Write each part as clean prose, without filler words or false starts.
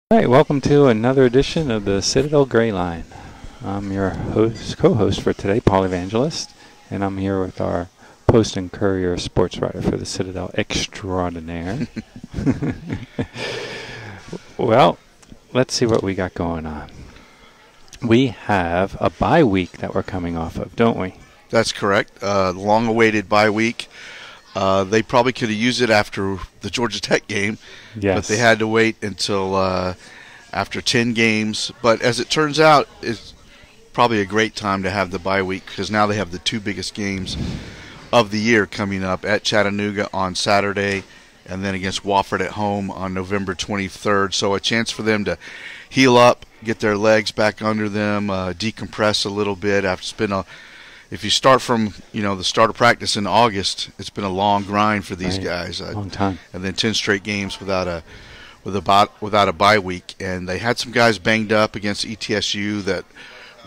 All right, welcome to another edition of the Citadel GrayLine. I'm your co-host for today, Paul Evangelist, and I'm here with our Post and Courier sports writer for the Citadel extraordinaire. Well, let's see what we got going on. We have a bye week that we're coming off of, don't we? That's correct. Long-awaited bye week. They probably could have used it after the Georgia Tech game, Yes. but they had to wait until after 10 games. But as it turns out, it's probably a great time to have the bye week because now they have the two biggest games of the year coming up at Chattanooga on Saturday and then against Wofford at home on November 23rd. So a chance for them to heal up, get their legs back under them, decompress a little bit after it's been if you start from the start of practice in August, it's been a long grind for these guys. Long time. And then 10 straight games without a bye week. And they had some guys banged up against ETSU that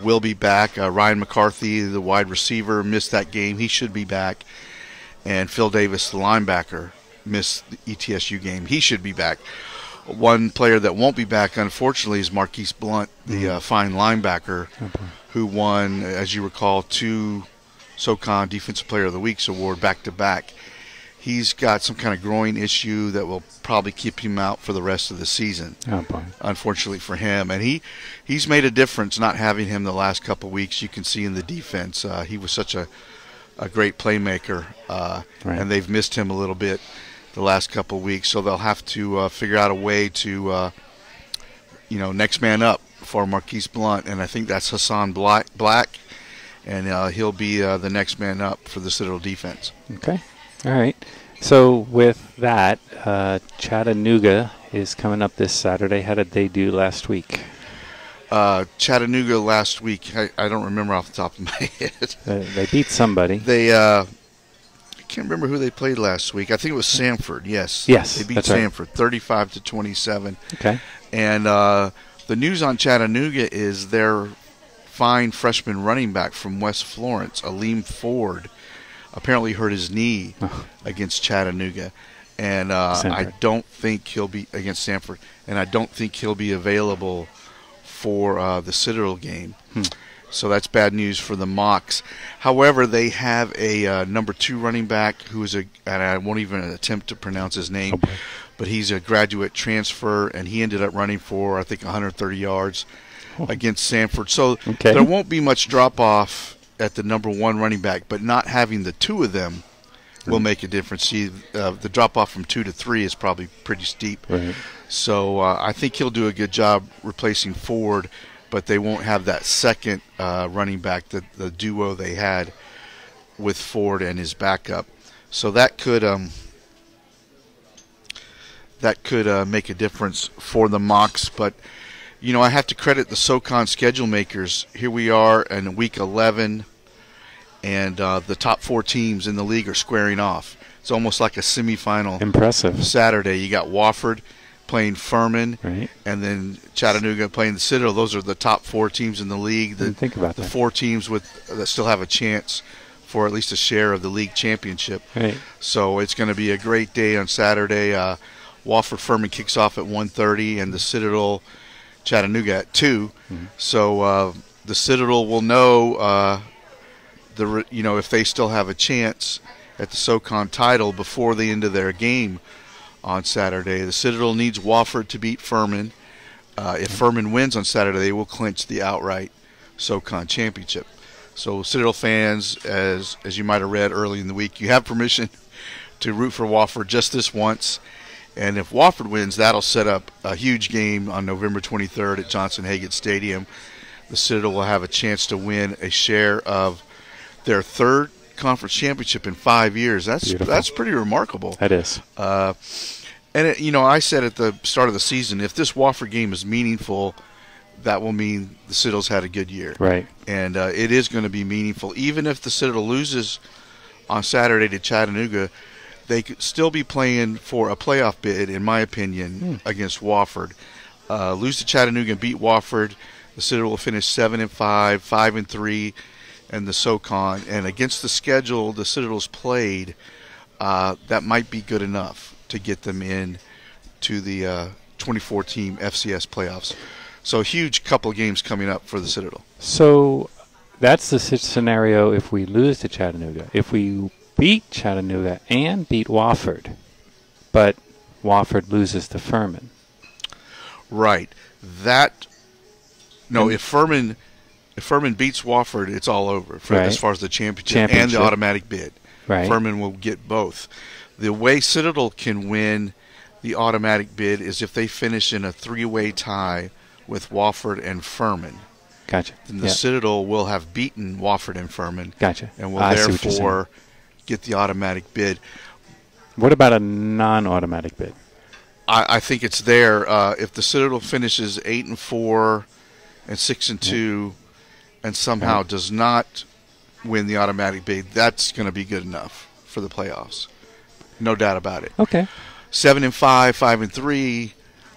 will be back. Ryan McCarthy, the wide receiver, missed that game. He should be back. And Phil Davis, the linebacker, missed the ETSU game. He should be back. One player that won't be back, unfortunately, is Marquise Blunt, the fine linebacker, who won, as you recall, 2 SoCon Defensive Player of the Week's award back-to-back. He's got some kind of groin issue that will probably keep him out for the rest of the season, unfortunately for him. And he's made a difference not having him the last couple of weeks. You can see in the defense. He was such a great playmaker, and they've missed him a little bit the last couple of weeks. So they'll have to figure out a way to, next man up for Marquise Blunt, and I think that's Hassan Black, and he'll be the next man up for the Citadel defense. Okay. All right. So with that, Chattanooga is coming up this Saturday. How did they do last week? Chattanooga last week, I don't remember off the top of my head. They beat somebody. I can't remember who they played last week. I think it was Samford. Yes. Yes, They beat that's right. Samford 35-27. Okay. And the news on Chattanooga is their fine freshman running back from West Florence, Aleem Ford, apparently hurt his knee against Chattanooga. And I don't think he'll be against Samford, and I don't think he'll be available for the Citadel game. So that's bad news for the Mocs. However, they have a number 2 running back who is and I won't even attempt to pronounce his name, but he's a graduate transfer, and he ended up running for, I think, 130 yards against Samford. So there won't be much drop-off at the number 1 running back, but not having the 2 of them will make a difference. See, the drop-off from 2 to 3 is probably pretty steep. Right. So I think he'll do a good job replacing Ford, but they won't have that second running back, the duo they had with Ford and his backup. So that could make a difference for the Mocs. But, I have to credit the SoCon schedule makers. Here we are in week 11, and the top 4 teams in the league are squaring off. It's almost like a semifinal. Impressive. Saturday. You got Wofford playing Furman, and then Chattanooga playing the Citadel. Those are the top 4 teams in the league. Think about the that. 4 teams that still have a chance for at least a share of the league championship. Right. So it's going to be a great day on Saturday. Wofford Furman kicks off at 1:30, and the Citadel Chattanooga at 2. So the Citadel will know if they still have a chance at the SoCon title before the end of their game on Saturday. The Citadel needs Wofford to beat Furman. If Furman wins on Saturday, they will clinch the outright SoCon championship. So Citadel fans, as you might have read early in the week, you have permission to root for Wofford just this once. And if Wofford wins, that'll set up a huge game on November 23rd at Johnson-Hagan Stadium. The Citadel will have a chance to win a share of their 3rd conference championship in 5 years. That's pretty remarkable. That is. And I said at the start of the season, if this Wofford game is meaningful, that will mean the Citadel's had a good year. Right. And it is going to be meaningful. Even if the Citadel loses on Saturday to Chattanooga, they could still be playing for a playoff bid, in my opinion, against Wofford. Lose to Chattanooga and beat Wofford, the Citadel will finish 7-5, 5-3. And the SoCon, and against the schedule the Citadel's played, that might be good enough to get them in to the 24-team FCS playoffs. So a huge couple of games coming up for the Citadel. So that's the scenario if we lose to Chattanooga. If we beat Chattanooga and beat Wofford, but Wofford loses to Furman. Right. If Furman beats Wofford, it's all over as far as the championship and the automatic bid. Right. Furman will get both. The way Citadel can win the automatic bid is if they finish in a 3-way tie with Wofford and Furman. Gotcha. Then the Citadel will have beaten Wofford and Furman. Gotcha. And will therefore get the automatic bid. What about a non-automatic bid? I think it's there. If the Citadel finishes 8-4 and 6-2 and somehow does not win the automatic bid, that's going to be good enough for the playoffs. No doubt about it. Okay. 7-5,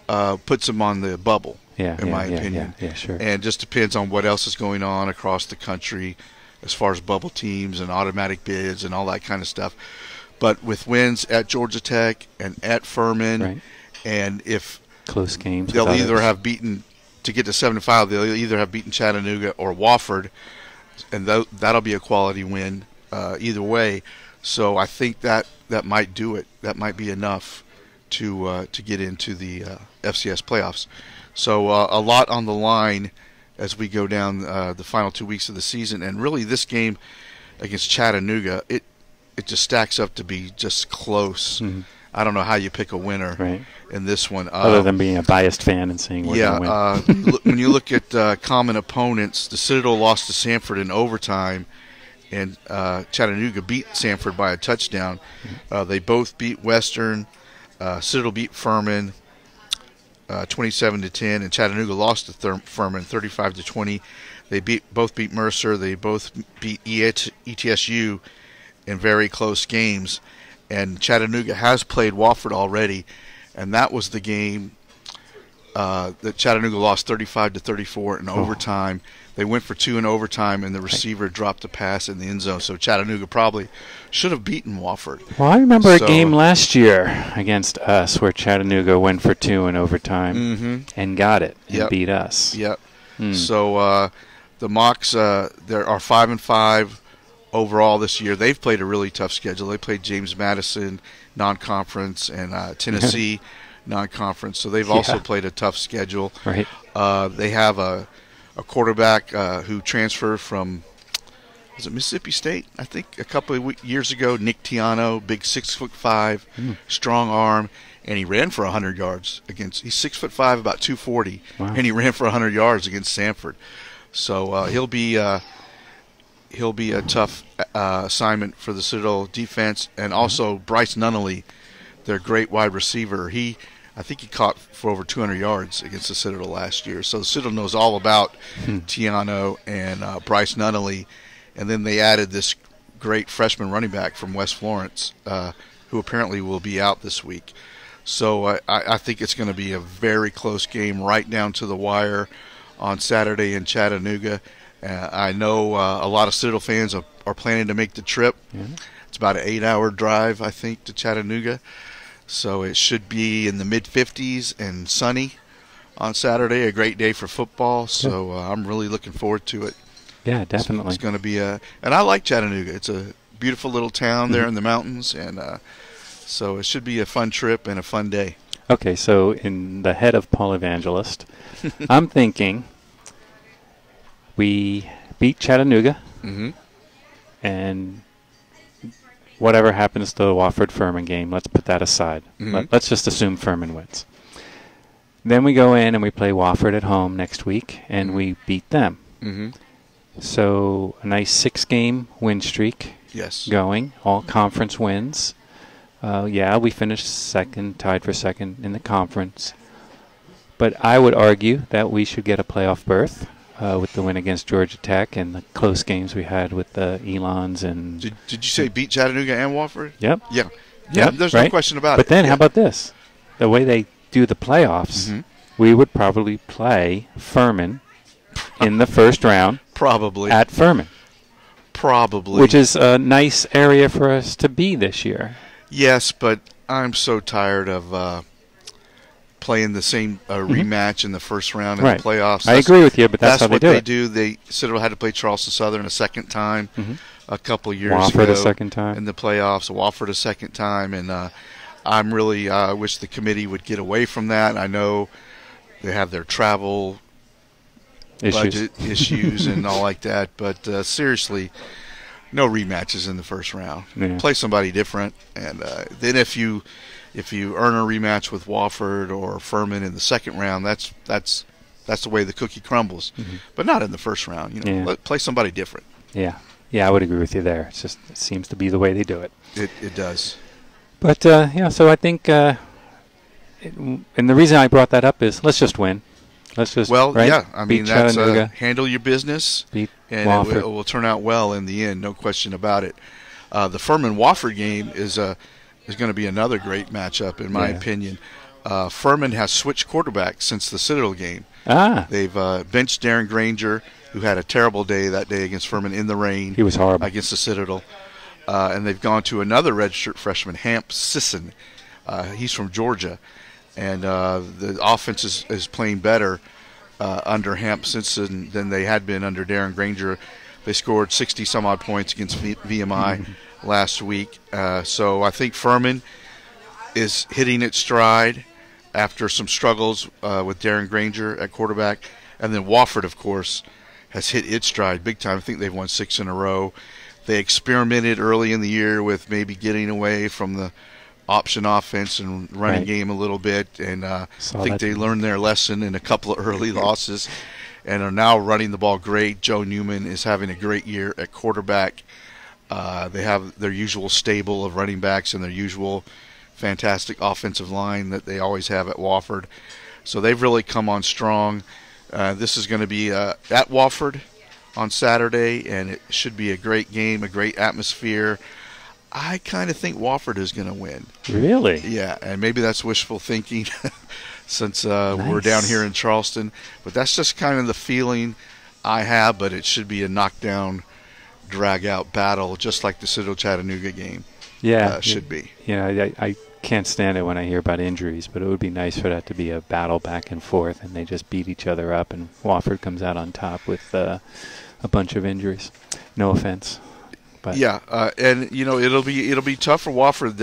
5-3 puts them on the bubble. In my opinion. Yeah, sure. And it just depends on what else is going on across the country as far as bubble teams and automatic bids and all that kind of stuff. But with wins at Georgia Tech and at Furman, and if close games, they'll either have beaten, to get to 7-5, they'll either have beaten Chattanooga or Wofford, and that'll be a quality win either way. So I think that might do it. That might be enough to get into the FCS playoffs. So a lot on the line as we go down the final 2 weeks of the season. And really this game against Chattanooga, it just stacks up to be just close. Mm-hmm. I don't know how you pick a winner in this one. Other than being a biased fan and saying we're going to win. When you look at common opponents, the Citadel lost to Samford in overtime, and Chattanooga beat Samford by a touchdown. They both beat Western. Citadel beat Furman 27-10, and Chattanooga lost to Furman 35-20. They both beat Mercer. They both beat ETSU in very close games. And Chattanooga has played Wofford already, and that was the game that Chattanooga lost 35-34 in overtime. They went for 2 in overtime, and the receiver dropped a pass in the end zone. So Chattanooga probably should have beaten Wofford. Well, I remember a game last year against us where Chattanooga went for 2 in overtime and got it and beat us. Yep. So the Mocs, they are 5-5 overall this year. They've played a really tough schedule. They played James Madison non-conference and Tennessee non-conference. So they've also played a tough schedule. Right. They have a quarterback who transferred from, was it Mississippi State? I think a couple of years ago. Nick Tiano, big 6'5", strong arm, and he ran for 100 yards against. He's 6'5", about 240, and he ran for 100 yards against Samford. So he'll be a tough assignment for the Citadel defense, and also Bryce Nunnally, their great wide receiver. I think he caught for over 200 yards against the Citadel last year. So the Citadel knows all about Tiano and Bryce Nunnally. And then they added this great freshman running back from West Florence, who apparently will be out this week. So I think it's going to be a very close game right down to the wire on Saturday in Chattanooga. I know a lot of Citadel fans are planning to make the trip. It's about an 8-hour drive, I think, to Chattanooga. So it should be in the mid-50s and sunny on Saturday, a great day for football. So I'm really looking forward to it. Yeah, definitely. It's going to be and I like Chattanooga. It's a beautiful little town there in the mountains, and so it should be a fun trip and a fun day. Okay, so in the head of Paul Evangelist, I'm thinking we beat Chattanooga, and whatever happens to the Wofford-Furman game, let's put that aside. Let's just assume Furman wins. Then we go in and we play Wofford at home next week, and we beat them. So a nice 6-game win streak going, all conference wins. We finished second, tied for second in the conference. But I would argue that we should get a playoff berth. With the win against Georgia Tech and the close games we had with the Elons and. Did you say beat Chattanooga and Wofford? Yep. Yeah. There's no question about it. But then how about this? The way they do the playoffs, we would probably play Furman in the first round. Probably. At Furman. Probably. Which is a nice area for us to be this year. Yes, but I'm so tired of playing the same rematch in the first round in Right. the playoffs. I agree with you, but that's how they what do they it. do. Citadel had to play Charleston Southern a second time a couple of years Wofford ago. a second time. In the playoffs. Wofford a second time. And I'm really wish the committee would get away from that. I know they have their travel budget issues and all like that. But seriously, no rematches in the first round. Yeah. Play somebody different. And then if you earn a rematch with Wofford or Furman in the second round, that's the way the cookie crumbles. But not in the first round. Play somebody different. Yeah. Yeah, I would agree with you there. It seems to be the way they do it. It does. But, so I think, and the reason I brought that up is let's just win. Let's just, right? Yeah. I mean, Beat that's Chattanooga. handle your business, Beat and Wofford. it will turn out well in the end, no question about it. The Furman-Wofford game is going to be another great matchup, in my opinion. Furman has switched quarterbacks since the Citadel game. They've benched Darren Granger, who had a terrible day that day against Furman in the rain. He was horrible. Against the Citadel. And they've gone to another redshirt freshman, Hamp Sisson. He's from Georgia. And the offense is playing better under Hamp Sisson than they had been under Darren Granger. They scored 60-some-odd points against VMI last week. So I think Furman is hitting its stride after some struggles with Darren Granger at quarterback. And then Wofford, of course, has hit its stride big time. I think they've won 6 in a row. They experimented early in the year with maybe getting away from the option offense and running game a little bit. And I think they learned their lesson in a couple of early losses and are now running the ball great. Joe Newman is having a great year at quarterback. They have their usual stable of running backs and their usual fantastic offensive line that they always have at Wofford. So they've really come on strong. This is going to be at Wofford on Saturday, and it should be a great game, a great atmosphere. I kind of think Wofford is going to win. Really? Yeah, and maybe that's wishful thinking since we're down here in Charleston. But that's just kind of the feeling I have, but it should be a knockdown, drag-out battle, just like the Citadel Chattanooga game should be. I can't stand it when I hear about injuries, but it would be nice for that to be a battle back and forth, and they just beat each other up, and Wofford comes out on top with a bunch of injuries. No offense, but and it'll be tough for Wofford.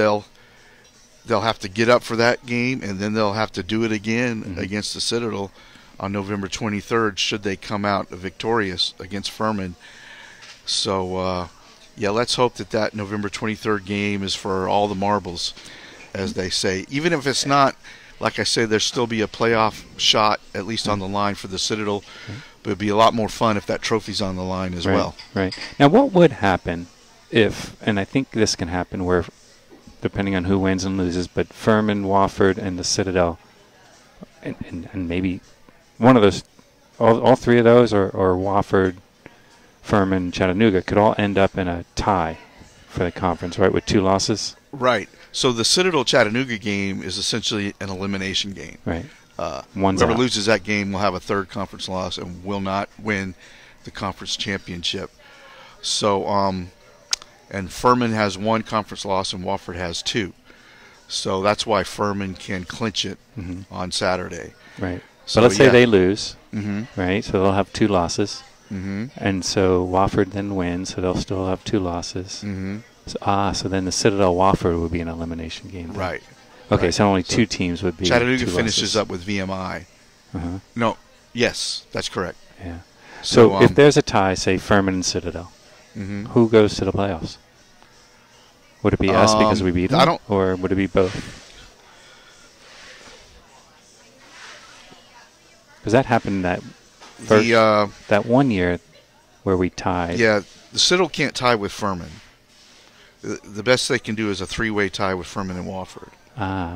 They'll have to get up for that game, and then they'll have to do it again against the Citadel on November 23rd. Should they come out victorious against Furman? So let's hope that November 23rd game is for all the marbles, as they say. Even if it's not, like I say, there'll still be a playoff shot, at least on the line for the Citadel. But it'd be a lot more fun if that trophy's on the line as well. Right. Now, what would happen if, and I think this can happen where, depending on who wins and loses, but Furman, Wofford, and the Citadel, and maybe one of those, all three of those, or Wofford, Furman, Chattanooga, could all end up in a tie for the conference, right, with 2 losses? Right. So the Citadel-Chattanooga game is essentially an elimination game. Right. Whoever loses that game will have a third conference loss and will not win the conference championship. So, and Furman has 1 conference loss and Wofford has 2. So that's why Furman can clinch it on Saturday. Right. So let's say they lose, right? So they'll have 2 losses. And so Wofford then wins, so they'll still have 2 losses. So then the Citadel-Wofford would be an elimination game. Then. Right. Okay, so only 2 teams would be. Chattanooga 2 finishes losses. up with VMI. No, yes, that's correct. Yeah. So if there's a tie, say Furman and Citadel, who goes to the playoffs? Would it be us because we beat them, or would it be both? Because that happened that first, that one year where we tied. Yeah, the Citadel can't tie with Furman. The best they can do is a 3-way tie with Furman and Wofford.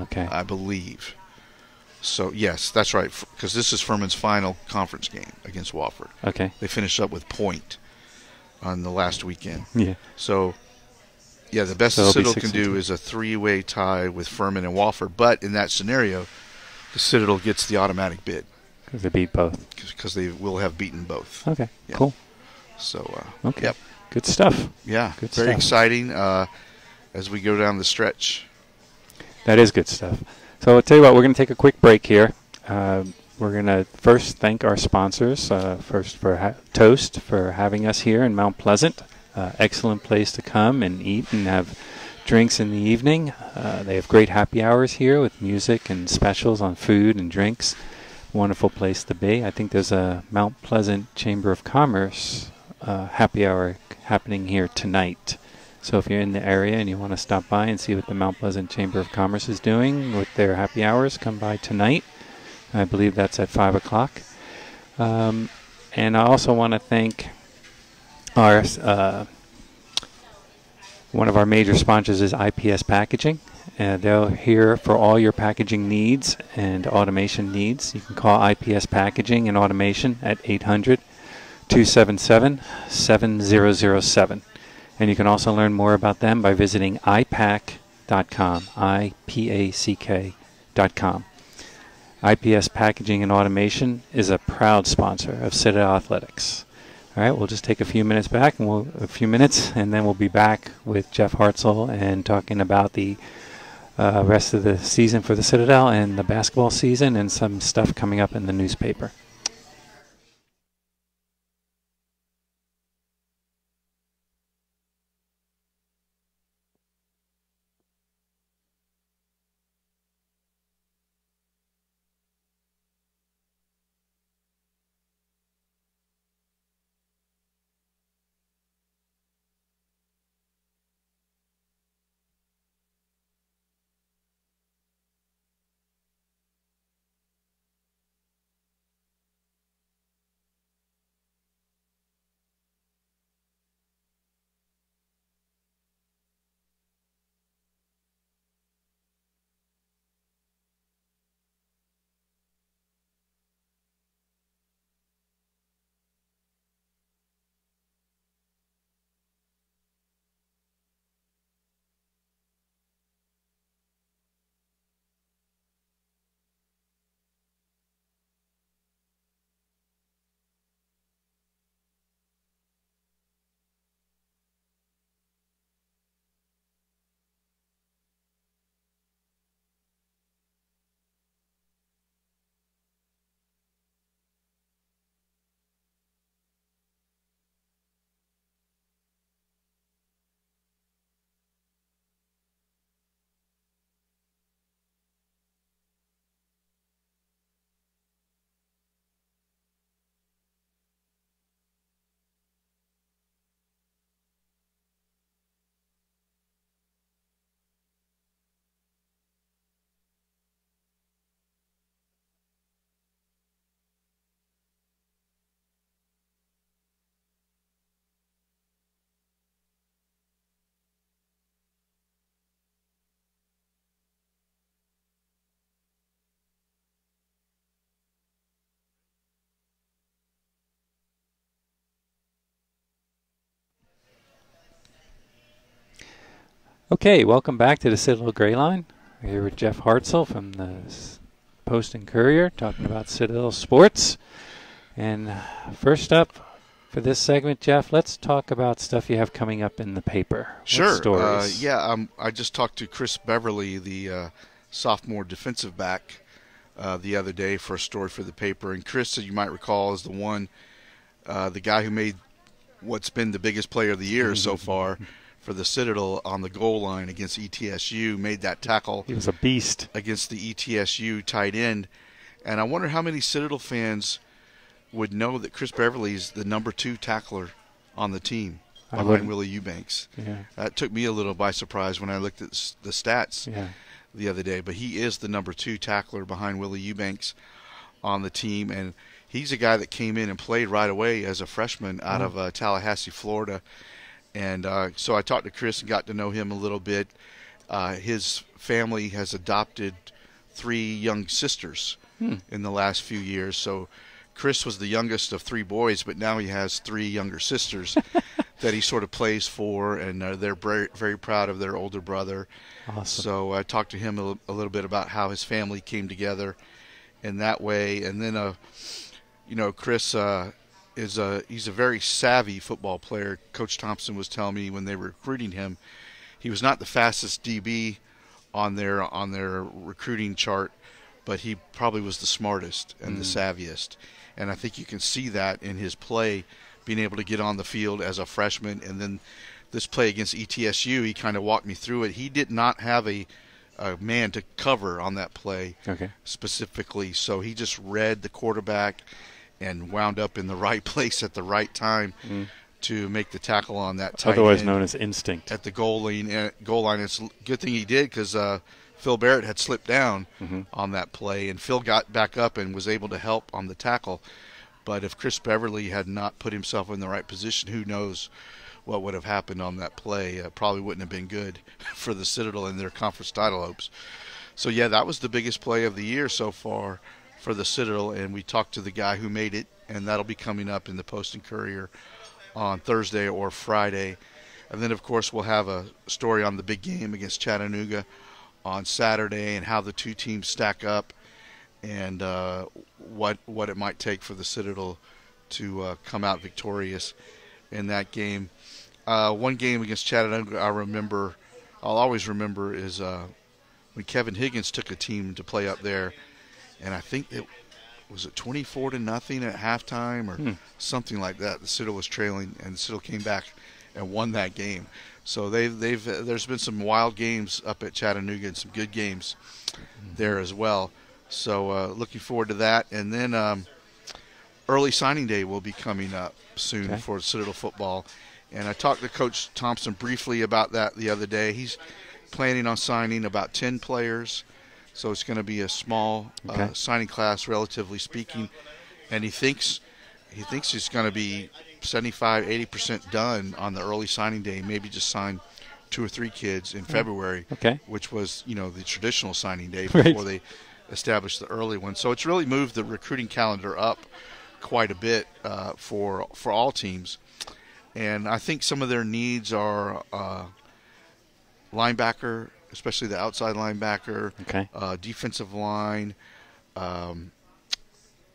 Okay. I believe. So, yes, that's right, because this is Furman's final conference game against Wofford. Okay. They finished up with point on the last weekend. Yeah. So, yeah, the best the Citadel can do is a 3-way tie with Furman and Wofford. But in that scenario, the Citadel gets the automatic bid. Because they beat both. Because they will have beaten both. Okay, yeah. Cool. So, okay. Yep. Good stuff. Yeah, good very stuff. Exciting as we go down the stretch. That is good stuff. So I'll tell you what, we're going to take a quick break here. We're going to first thank our sponsors. First for Toast for having us here in Mount Pleasant. Excellent place to come and eat and have drinks in the evening. They have great happy hours here with music and specials on food and drinks. Wonderful place to be. I think there's a Mount Pleasant Chamber of Commerce happy hour happening here tonight. So if you're in the area and you want to stop by and see what the Mount Pleasant Chamber of Commerce is doing with their happy hours, come by tonight. I believe that's at 5 o'clock. And I also want to thank our one of our major sponsors is IPS Packaging. They're here for all your packaging needs and automation needs. You can call IPS Packaging and Automation at 800-277-7007. And you can also learn more about them by visiting ipack.com, IPACK.com. IPS Packaging and Automation is a proud sponsor of Citadel Athletics. All right, we'll just take a few minutes and then we'll be back with Jeff Hartsell and talking about the rest of the season for the Citadel and the basketball season and some stuff coming up in the newspaper. Okay, welcome back to the Citadel GrayLine. We're here with Jeff Hartsell from the Post and Courier talking about Citadel sports. And first up for this segment, Jeff, let's talk about stuff you have coming up in the paper. Sure. What stories? I just talked to Chris Beverly, the sophomore defensive back, the other day for a story for the paper. And Chris, as you might recall, is the guy who made what's been the biggest player of the year so far for the Citadel on the goal line against ETSU, made that tackle. He was a beast against the ETSU tight end. And I wonder how many Citadel fans would know that Chris Beverly's the number 2 tackler on the team behind Willie Eubanks. Yeah. That took me a little by surprise when I looked at the stats the other day. But he is the number 2 tackler behind Willie Eubanks on the team. And he's a guy that came in and played right away as a freshman out of Tallahassee, Florida. And so I talked to Chris and got to know him a little bit. His family has adopted 3 young sisters in the last few years. So Chris was the youngest of 3 boys, but now he has 3 younger sisters that he sort of plays for, and they're very, very proud of their older brother. Awesome. So I talked to him a little bit about how his family came together in that way. And then, Chris he's a very savvy football player. Coach Thompson was telling me when they were recruiting him, he was not the fastest DB on their recruiting chart, but he probably was the smartest and the savviest. And I think you can see that in his play, being able to get on the field as a freshman. And then this play against ETSU, he kind of walked me through it. He did not have a man to cover on that play specifically, so he just read the quarterback and wound up in the right place at the right time to make the tackle on that tight otherwise end known as instinct at the goal line. It's a good thing he did, because Phil Barrett had slipped down on that play, and Phil got back up and was able to help on the tackle. But if Chris Beverly had not put himself in the right position, who knows what would have happened on that play. Probably wouldn't have been good for the Citadel in their conference title hopes. So, yeah, that was the biggest play of the year so far for the Citadel, and we talked to the guy who made it, and that'll be coming up in the Post and Courier on Thursday or Friday. And then, of course, we'll have a story on the big game against Chattanooga on Saturday and how the two teams stack up, and what it might take for the Citadel to come out victorious in that game. One game against Chattanooga I'll always remember is when Kevin Higgins took a team to play up there, and I think it was 24-0 at halftime or something like that. The Citadel was trailing, and the Citadel came back and won that game. So there's been some wild games up at Chattanooga and some good games there as well. So looking forward to that. And then early signing day will be coming up soon for Citadel football. And I talked to Coach Thompson briefly about that the other day. He's planning on signing about 10 players. So it's going to be a small signing class, relatively speaking. And he thinks he's going to be 75-80% done on the early signing day, maybe just sign 2 or 3 kids in February, which was, the traditional signing day before they established the early one. So it's really moved the recruiting calendar up quite a bit for all teams. And I think some of their needs are linebacker, especially the outside linebacker, defensive line,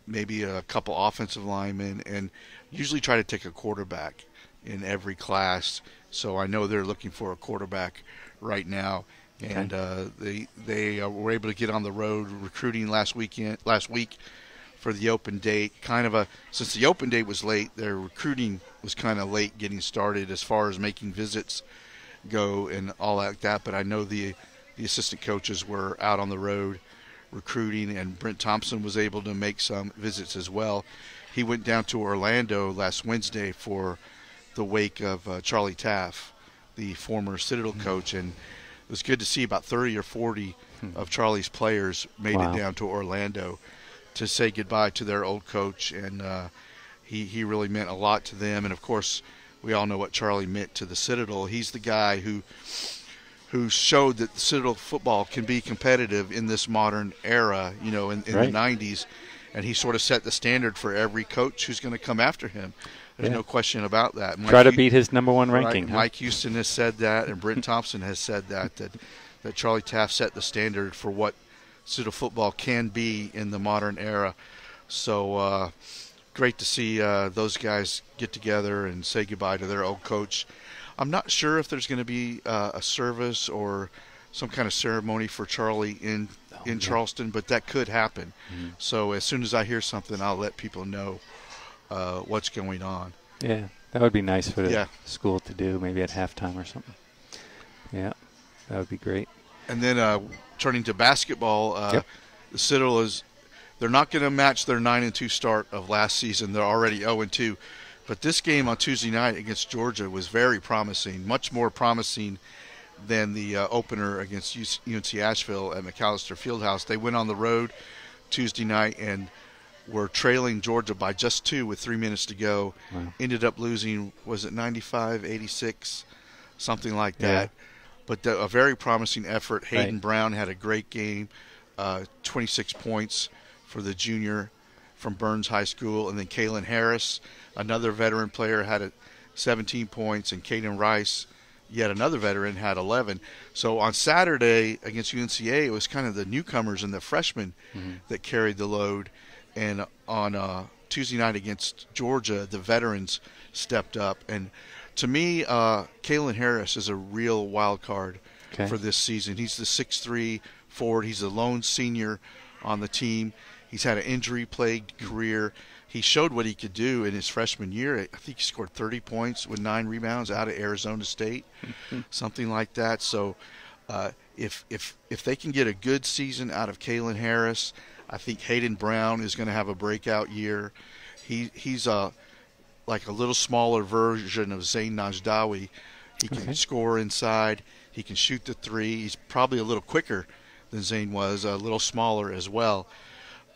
maybe a couple offensive linemen, and usually try to take a quarterback in every class. So I know they're looking for a quarterback right now. And they were able to get on the road recruiting last week for the open date. Since the open date was late, their recruiting was kind of late getting started as far as making visits go and all like that. But I know the assistant coaches were out on the road recruiting, and Brent Thompson was able to make some visits as well. He went down to Orlando last Wednesday for the wake of Charlie Taff, the former Citadel coach, and it was good to see about 30 or 40 of Charlie's players made it down to Orlando to say goodbye to their old coach, and he really meant a lot to them. And of course, we all know what Charlie meant to the Citadel. He's the guy who showed that the Citadel football can be competitive in this modern era, in the 90s, and he sort of set the standard for every coach who's going to come after him. There's no question about that. Try to beat his number one ranking. Right. Mike Houston has said that, and Brent Thompson has said that Charlie Taft set the standard for what Citadel football can be in the modern era. So great to see those guys get together and say goodbye to their old coach. I'm not sure if there's going to be a service or some kind of ceremony for Charlie in Charleston, but that could happen. So as soon as I hear something, I'll let people know what's going on. Yeah, that would be nice for the school to do, maybe at halftime or something. Yeah, that would be great. And then turning to basketball, the Citadel they're not going to match their 9-2 start of last season. They're already 0-2. But this game on Tuesday night against Georgia was very promising, much more promising than the opener against UNC Asheville at McAllister Fieldhouse. They went on the road Tuesday night and were trailing Georgia by just 2 with 3 minutes to go. Wow. Ended up losing, was it 95-86, something like that. But a very promising effort. Hayden Brown had a great game, 26 points for the junior from Burns High School. And then Kalen Harris, another veteran player, had 17 points. And Caden Rice, yet another veteran, had 11. So on Saturday against UNCA, it was kind of the newcomers and the freshmen that carried the load. And on Tuesday night against Georgia, the veterans stepped up. And to me, Kalen Harris is a real wild card for this season. He's the 6'3" forward. He's a lone senior on the team. He's had an injury-plagued career. He showed what he could do in his freshman year. I think he scored 30 points with 9 rebounds out of Arizona State, something like that. So if they can get a good season out of Kalen Harris, I think Hayden Brown is going to have a breakout year. He's like a little smaller version of Zayn Najdawi. He can score inside. He can shoot the three. He's probably a little quicker than Zayn was, a little smaller as well.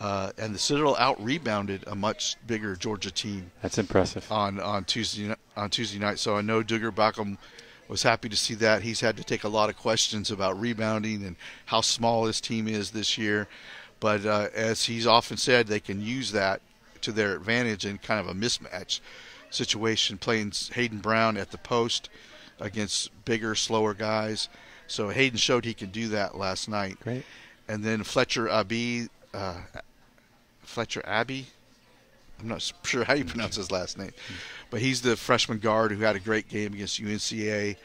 And the Citadel out-rebounded a much bigger Georgia team. That's impressive. On Tuesday night. So I know Duggar Baucom was happy to see that. He's had to take a lot of questions about rebounding and how small his team is this year. But as he's often said, they can use that to their advantage in kind of a mismatch situation, playing Hayden Brown at the post against bigger, slower guys. So Hayden showed he can do that last night. Great. And then Fletcher Abbey, I'm not sure how you pronounce his last name, but he's the freshman guard who had a great game against UNCA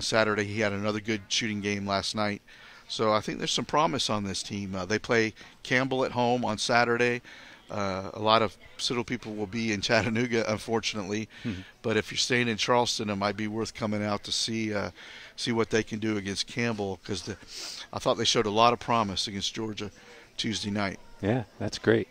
Saturday. He had another good shooting game last night. So I think there's some promise on this team. They play Campbell at home on Saturday. A lot of Citadel people will be in Chattanooga, unfortunately. But if you're staying in Charleston, it might be worth coming out to see what they can do against Campbell, because I thought they showed a lot of promise against Georgia Tuesday night. Yeah, that's great.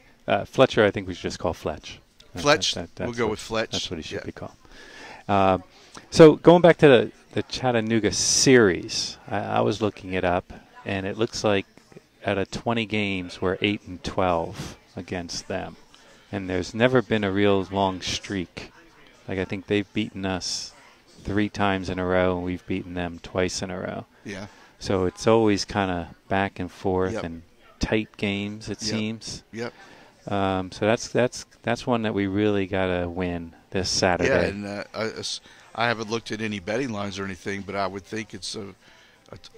Fletcher, I think we should just call Fletch. Fletch? We'll go with Fletch. That's what he should be called. So going back to the Chattanooga series, I was looking it up, and it looks like out of 20 games, we're 8-12 against them. And there's never been a real long streak. Like, I think they've beaten us 3 times in a row, and we've beaten them twice in a row. Yeah. So it's always kind of back and forth and tight games, it seems. Yep. So that's one that we really got to win this Saturday. Yeah, and I haven't looked at any betting lines or anything, but I would think it's a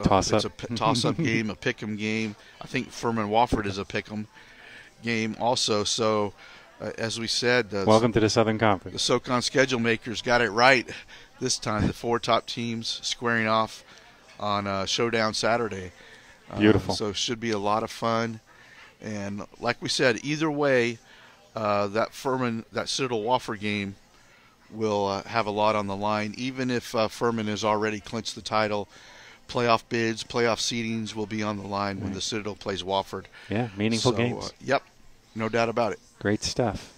toss-up game, a pick'em game. I think Furman Wofford is a pick'em game also. So, as we said, welcome to the Southern Conference. The SoCon schedule makers got it right this time. The 4 top teams squaring off on Showdown Saturday. Beautiful. So it should be a lot of fun. And like we said, either way, that Citadel Wofford game will have a lot on the line. Even if Furman has already clinched the title, playoff bids, playoff seedings will be on the line when the Citadel plays Wofford. Yeah, meaningful games. Yep, no doubt about it. Great stuff.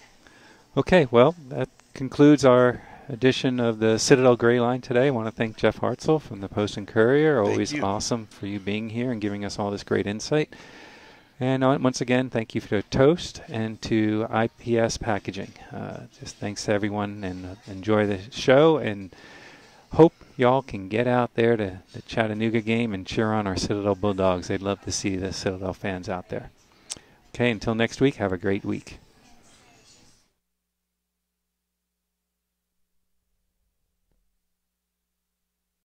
Okay, well, that concludes our edition of the Citadel GrayLine today. I want to thank Jeff Hartsell from the Post and Courier. Always awesome for you being here and giving us all this great insight. And once again, thank you to Toast and to IPS Packaging. Just thanks to everyone, and enjoy the show, and hope y'all can get out there to the Chattanooga game and cheer on our Citadel Bulldogs. They'd love to see the Citadel fans out there. Okay, until next week, have a great week.